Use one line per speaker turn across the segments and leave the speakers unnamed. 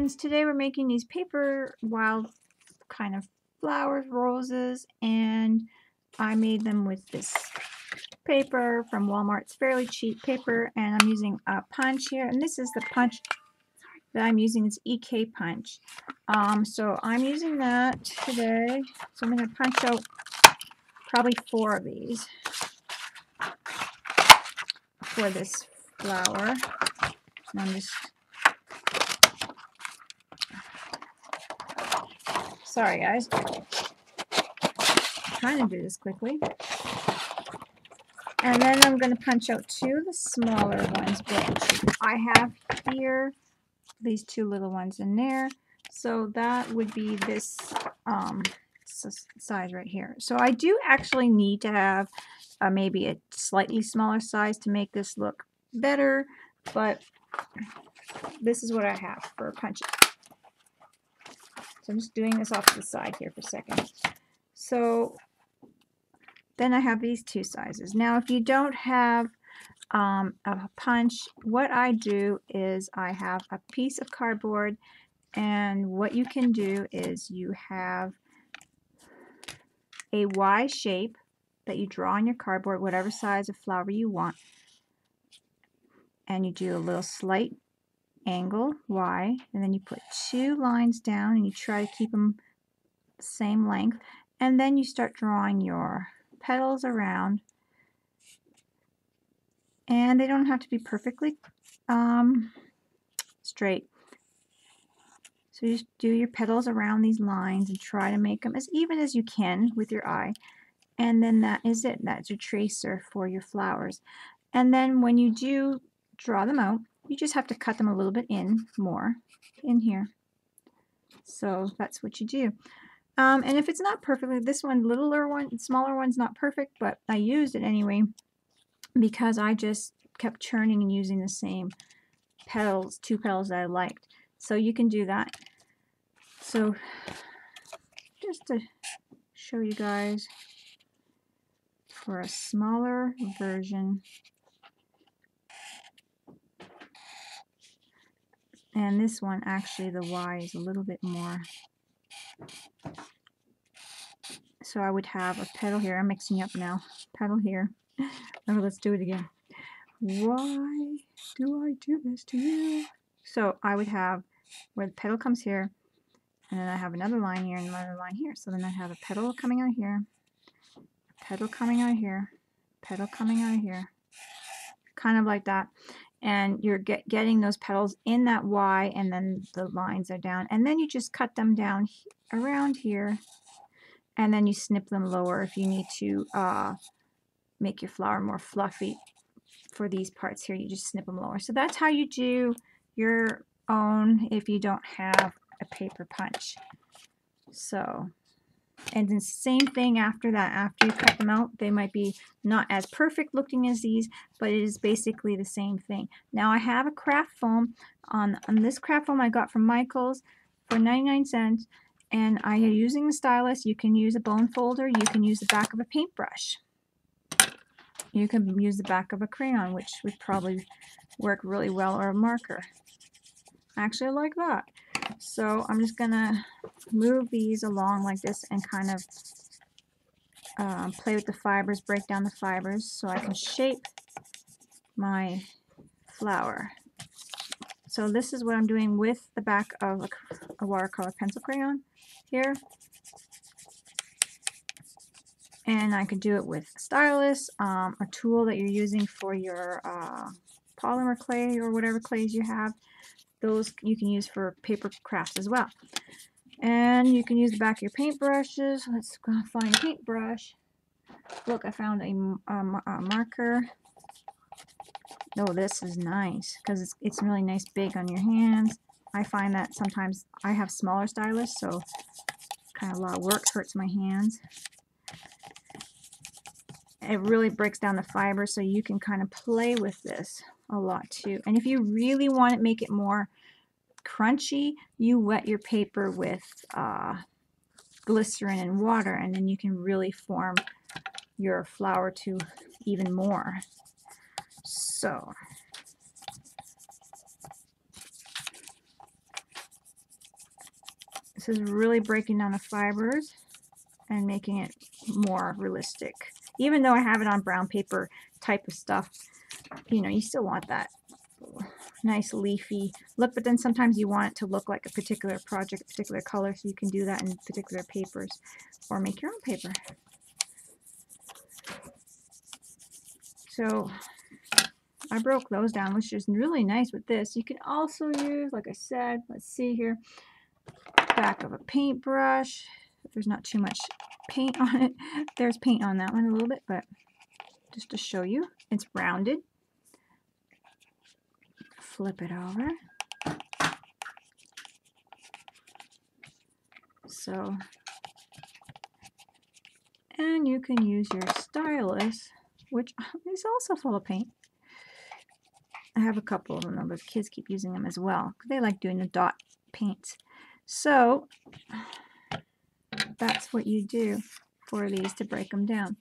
friends, today we're making these paper wild kind of flowers, roses, and I made them with this paper from Walmart. It's fairly cheap paper, and I'm using a punch here, and this is the punch that I'm using. It's EK punch. So I'm using that today. So I'm going to punch out probably 4 of these for this flower. And I'm just sorry guys, I'm trying to do this quickly. And then I'm going to punch out 2 of the smaller ones, which I have here, these 2 little ones in there. So that would be this size right here. So I do actually need to have maybe a slightly smaller size to make this look better, but this is what I have for punching. So I'm just doing this off to the side here for a second. So then I have these 2 sizes. Now if you don't have a punch, what I do is I have a piece of cardboard, and what you can do is you have a Y shape that you draw on your cardboard, whatever size of flower you want, and you do a little slight angle Y, and then you put 2 lines down and you try to keep them the same length, and then you start drawing your petals around, and they don't have to be perfectly straight. So you just do your petals around these lines and try to make them as even as you can with your eye. And then that is it. That's your tracer for your flowers. And then when you do draw them out, you just have to cut them a little bit more in here. So that's what you do. And if it's not perfectly, this one, smaller one's not perfect, but I used it anyway because I just kept churning and using the same petals, 2 petals that I liked. So you can do that. So just to show you guys, for a smaller version, and this one actually the Y is a little bit more. So I would have a petal here. I'm mixing up now. Petal here. Oh, let's do it again. Why do I do this to you? So I would have where the petal comes here, and then I have another line here and another line here. So then I have a petal coming out here, a petal coming out here, petal coming out here, kind of like that. And you're getting those petals in that Y, and then the lines are down, and then you just cut them down around here, and then you snip them lower if you need to make your flower more fluffy. For these parts here, you just snip them lower. So that's how you do your own if you don't have a paper punch. So, and the same thing after that. After you cut them out, they might be not as perfect looking as these, but it is basically the same thing. Now I have a craft foam. On this craft foam I got from Michael's for 99 cents, and I am using the stylus. You can use a bone folder, you can use the back of a paintbrush. You can use the back of a crayon, which would probably work really well, or a marker. Actually, I like that. So I'm just going to move these along like this and kind of play with the fibers, break down the fibers so I can shape my flower. So this is what I'm doing with the back of a watercolor pencil crayon here. And I could do it with a stylus, a tool that you're using for your polymer clay or whatever clays you have. Those you can use for paper crafts as well. And you can use the back of your paintbrushes. Let's go find a paintbrush. Look, I found a marker. Oh, this is nice because it's really nice big on your hands. I find that sometimes I have smaller stylus, so kind of a lot of work, hurts my hands. It really breaks down the fiber, so you can kind of play with this a lot too. And if you really want to make it more crunchy, you wet your paper with glycerin and water, and then you can really form your flower to even more. So This is really breaking down the fibers and making it more realistic. Even though I have it on brown paper type of stuff, you know, you still want that nice leafy look, but then sometimes you want it to look like a particular project, a particular color, so you can do that in particular papers or make your own paper. So I broke those down, which is really nice with this. You can also use, like I said, let's see here, back of a paintbrush. There's not too much paint on it. There's paint on that one a little bit, but just to show you, it's rounded. Flip it over. So, and you can use your stylus, which is also full of paint. I have a couple of them, though, but the kids keep using them as well. They like doing the dot paints. So, that's what you do for these to break them down.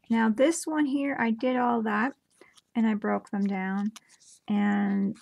Now, this one here, I did all that, and I broke them down, and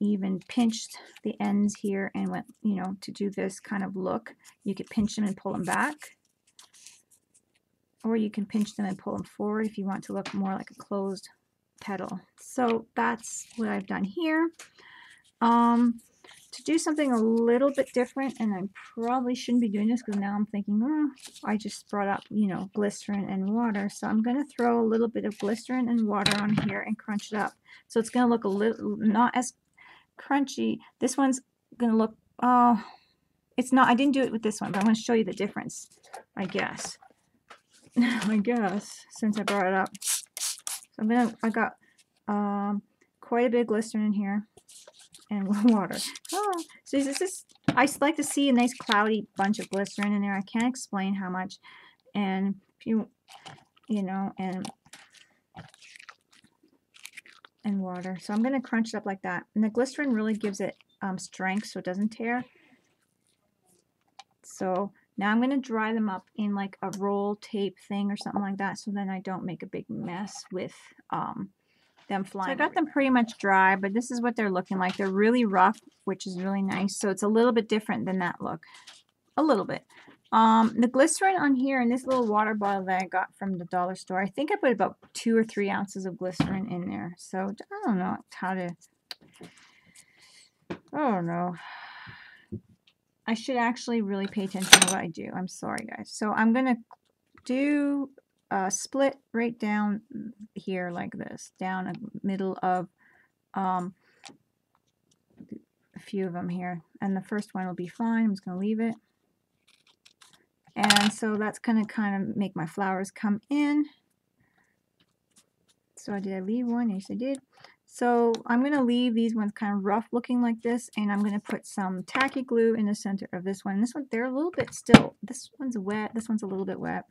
even pinched the ends here and went, you know, to do this kind of look. You could pinch them and pull them back, or you can pinch them and pull them forward if you want to look more like a closed petal. So that's what I've done here. To do something a little bit different, and I probably shouldn't be doing this because now I'm thinking, oh, I just brought up, you know, glycerin and water. So I'm going to throw a little bit of glycerin and water on here and crunch it up. So it's going to look a little, not as crunchy. This one's going to look, oh, it's not, I didn't do it with this one, but I'm going to show you the difference, I guess. I guess, since I brought it up. So I got quite a bit of glycerin in here and water. Oh, so this is, I like to see a nice cloudy bunch of glycerin in there. I can't explain how much. And if you know, and water. So I'm going to crunch it up like that. And the glycerin really gives it strength so it doesn't tear. So now I'm going to dry them up in like a roll tape thing or something like that, so then I don't make a big mess with them flying. So I got them pretty much dry, but this is what they're looking like. They're really rough, which is really nice. So it's a little bit different than that look. A little bit. The glycerin on here in this little water bottle that I got from the dollar store, I think I put about 2 or 3 ounces of glycerin in there. So I don't know how to, oh no. I should actually really pay attention to what I do. I'm sorry, guys. So I'm going to do a split right down here like this, down the middle of a few of them here. And the first one will be fine. I'm just going to leave it. And so that's going to kind of make my flowers come in. So did I leave one? Yes, I did. So I'm going to leave these ones kind of rough looking like this, and I'm going to put some tacky glue in the center of this one. This one, they're a little bit still. This one's wet. This one's a little bit wet.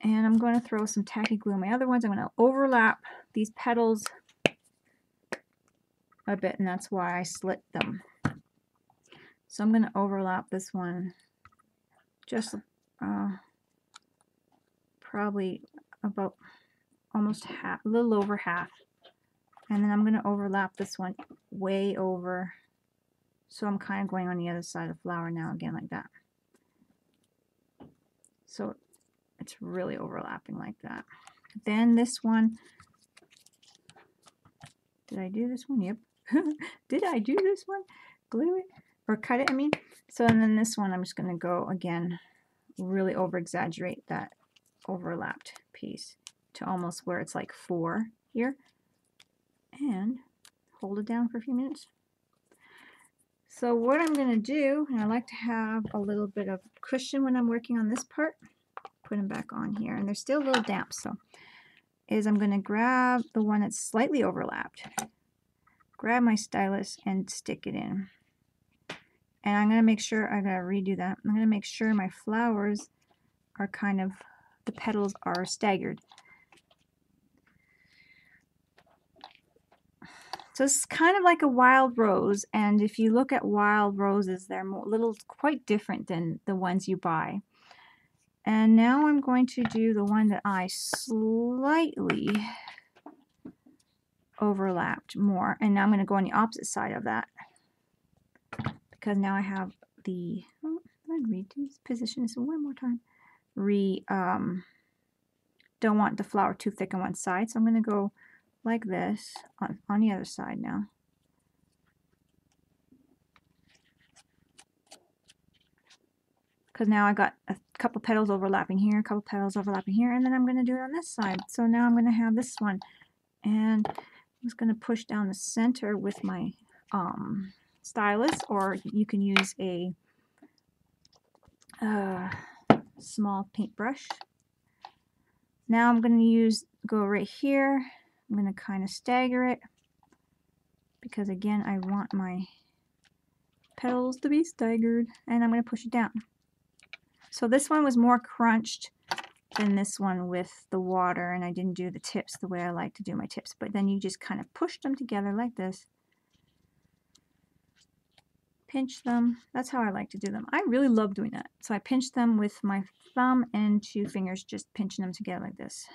And I'm going to throw some tacky glue in my other ones. I'm going to overlap these petals a bit, and that's why I slit them. So I'm going to overlap this one just probably about almost half, a little over half. And then I'm going to overlap this one way over. So I'm kind of going on the other side of the flower now again like that. So it's really overlapping like that. Then this one, did I do this one? Yep. Did I do this one? Glue it? Or cut it, I mean. So and then this one I'm just going to go again, really over exaggerate that overlapped piece to almost where it's like 4 here, and hold it down for a few minutes. So what I'm going to do, and I like to have a little bit of cushion when I'm working on this part, put them back on here, and they're still a little damp, so is I'm going to grab the one that's slightly overlapped, grab my stylus and stick it in. And I'm going to make sure, I got to redo that, I'm going to make sure my flowers are kind of, the petals are staggered. So it's kind of like a wild rose, and if you look at wild roses, they're quite different than the ones you buy. And now I'm going to do the one that I slightly overlapped more, and now I'm going to go on the opposite side of that. because now I have the, let me position this one more time. Don't want the flower too thick on one side, so I'm going to go like this on the other side now. Because now I got a couple petals overlapping here, a couple petals overlapping here, and then I'm going to do it on this side. So now I'm going to have this one, and I'm just going to push down the center with my stylus, or you can use a small paintbrush. Now I'm going to go right here. I'm going to kind of stagger it because again I want my petals to be staggered, and I'm going to push it down. So this one was more crunched than this one with the water, and I didn't do the tips the way I like to do my tips, but then you just kind of push them together like this. Pinch them. That's how I like to do them. I really love doing that. So I pinch them with my thumb and 2 fingers, just pinching them together like this.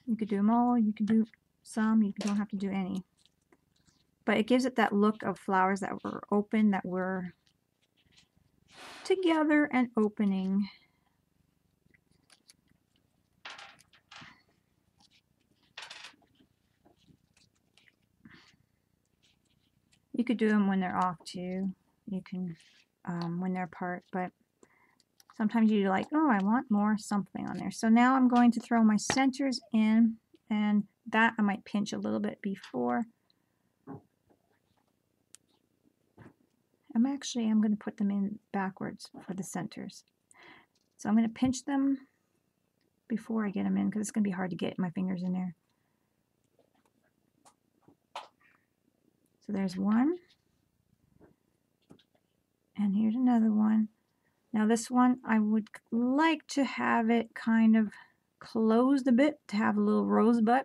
You could do them all, you could do some, you don't have to do any. But it gives it that look of flowers that were open, that were together and opening. You could do them when they're off too. You can, when they're apart, but sometimes you're like, oh, I want more something on there. So now I'm going to throw my centers in, and that I might pinch a little bit before. I'm going to put them in backwards for the centers. So I'm going to pinch them before I get them in, because it's going to be hard to get my fingers in there. So there's one. And here's another one. Now this one, I would like to have it kind of closed a bit to have a little rosebud.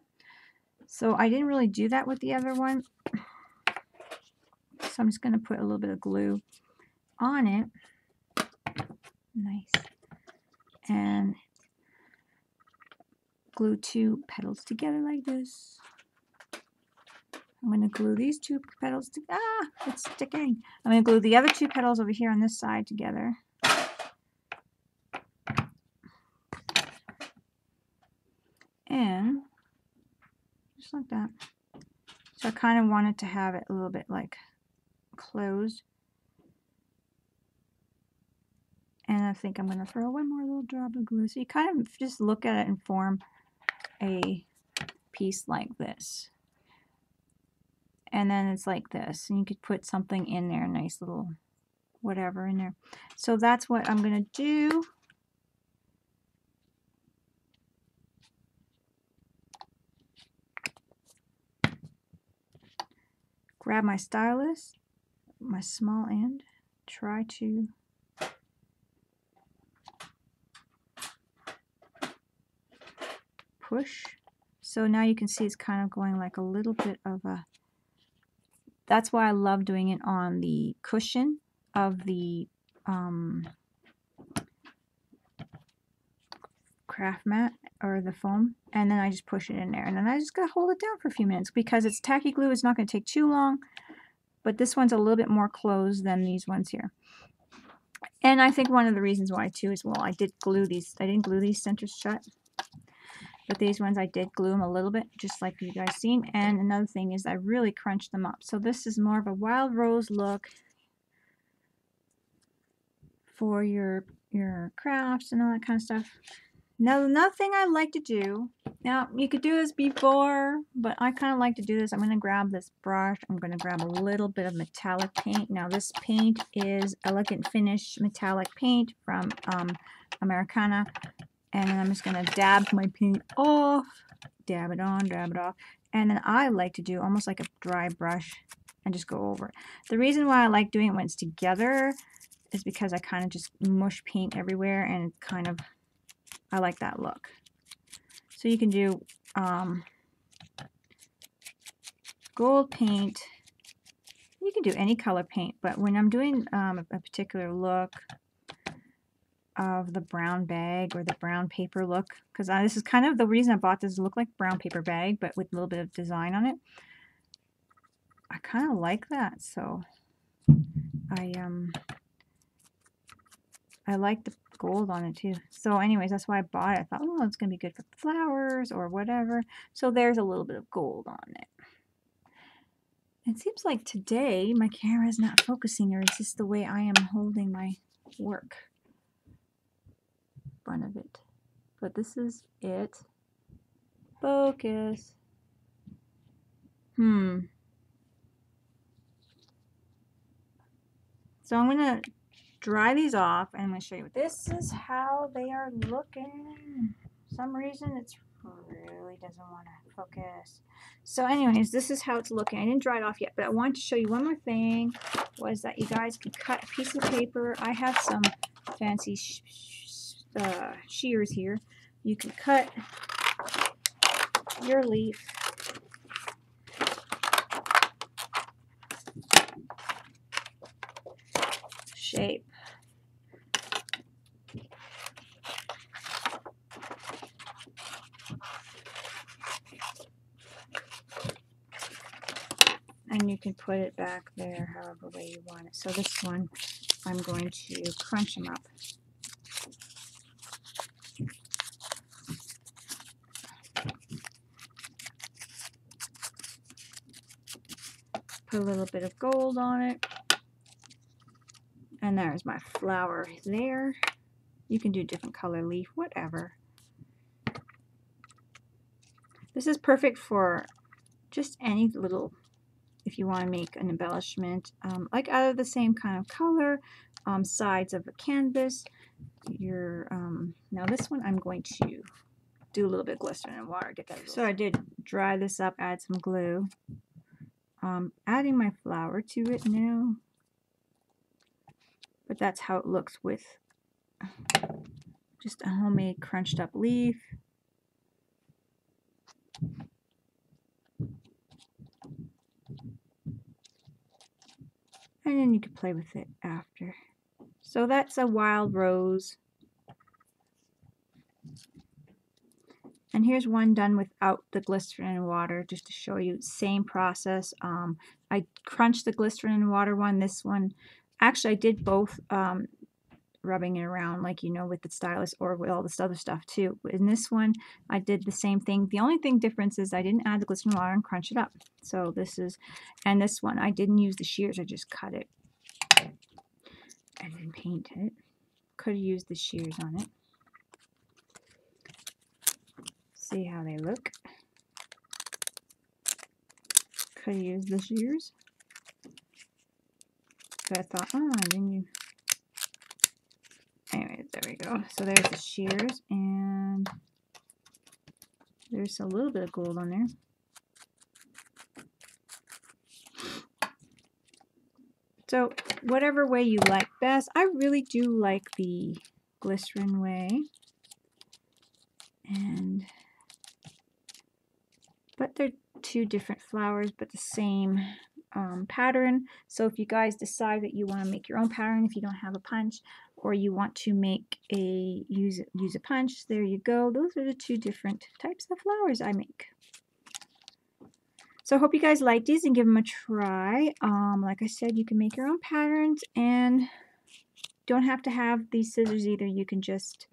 So I didn't really do that with the other one. So I'm just going to put a little bit of glue on it. Nice. And glue 2 petals together like this. I'm going to glue these 2 petals together. Ah, it's sticking. I'm going to glue the other 2 petals over here on this side together. And just like that. So I kind of wanted to have it a little bit like closed. And I think I'm going to throw one more little drop of glue. So you kind of just look at it and form a piece like this. And then it's like this. And you could put something in there, a nice little whatever in there. So that's what I'm going to do. Grab my stylus, my small end, try to push. So now you can see it's kind of going like a little bit of a, that's why I love doing it on the cushion of the craft mat or the foam, and then I just push it in there, and then I just gotta hold it down for a few minutes because it's tacky glue. It's not going to take too long, but this one's a little bit more closed than these ones here. And I think one of the reasons why too is, well, I didn't glue these centers shut, but these ones I did glue them a little bit, just like you guys seen. And another thing is I really crunched them up. So this is more of a wild rose look for your crafts and all that kind of stuff. Now, another thing I like to do, now you could do this before, but I kind of like to do this. I'm going to grab this brush. I'm going to grab a little bit of metallic paint. Now this paint is Elegant Finish metallic paint from Americana. And then I'm just going to dab my paint off, dab it on, dab it off. And then I like to do almost like a dry brush and just go over it. The reason why I like doing it when it's together is because I kind of just mush paint everywhere, and it kind of, I like that look. So you can do gold paint. You can do any color paint, but when I'm doing a particular look, of the brown bag or the brown paper look, because this is kind of the reason I bought this to look like brown paper bag, but with a little bit of design on it. I kind of like that, so I like the gold on it too. So anyways, that's why I bought it. I thought, oh, it's gonna be good for flowers or whatever. So there's a little bit of gold on it. It seems like today my camera is not focusing, or is this the way I am holding my work? Front of it. But this is it. Focus. So I'm gonna dry these off and I'm gonna show you. This is how they are looking. For some reason it's really doesn't want to focus. So anyways, this is how it's looking. I didn't dry it off yet, but I wanted to show you one more thing, was that you guys can cut a piece of paper. I have some fancy shears here. You can cut your leaf shape. And you can put it back there however way you want it. So this one, I'm going to crunch them up. Put a little bit of gold on it. And there's my flower there. You can do different color leaf, whatever. This is perfect for just any little, if you want to make an embellishment, like out of the same kind of color, sides of a canvas. Now this one I'm going to do a little bit of glycerin and water. Get that. So I did dry this up, add some glue. Adding my flower to it now. But that's how it looks with just a homemade crunched up leaf. And then you can play with it after. So that's a wild rose. And here's one done without the glycerin and water, just to show you. Same process. I crunched the glycerin and water one. This one, actually I did both, rubbing it around like, you know, with the stylus or with all this other stuff too. In this one, I did the same thing. The only difference is I didn't add the glycerin and water and crunch it up. So this is, and this one, I didn't use the shears. I just cut it and then paint it. Could have used the shears on it. See how they look. Could have used the shears. But I thought, oh, didn't you? Anyways, there we go. So there's the shears, and there's a little bit of gold on there. So whatever way you like best. I really do like the glycerin way. But they're two different flowers, but the same pattern. So if you guys decide that you want to make your own pattern, if you don't have a punch, or you want to make use a punch, there you go. Those are the two different types of flowers I make. So I hope you guys like these and give them a try. Like I said, you can make your own patterns and don't have to have these scissors either. You can just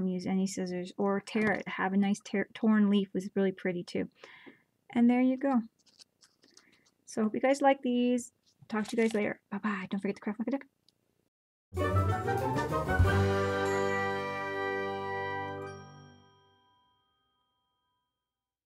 use any scissors or tear it. Have a nice torn leaf was really pretty too. And there you go. So hope you guys like these. Talk to you guys later. Bye bye. Don't forget to craft like a duck.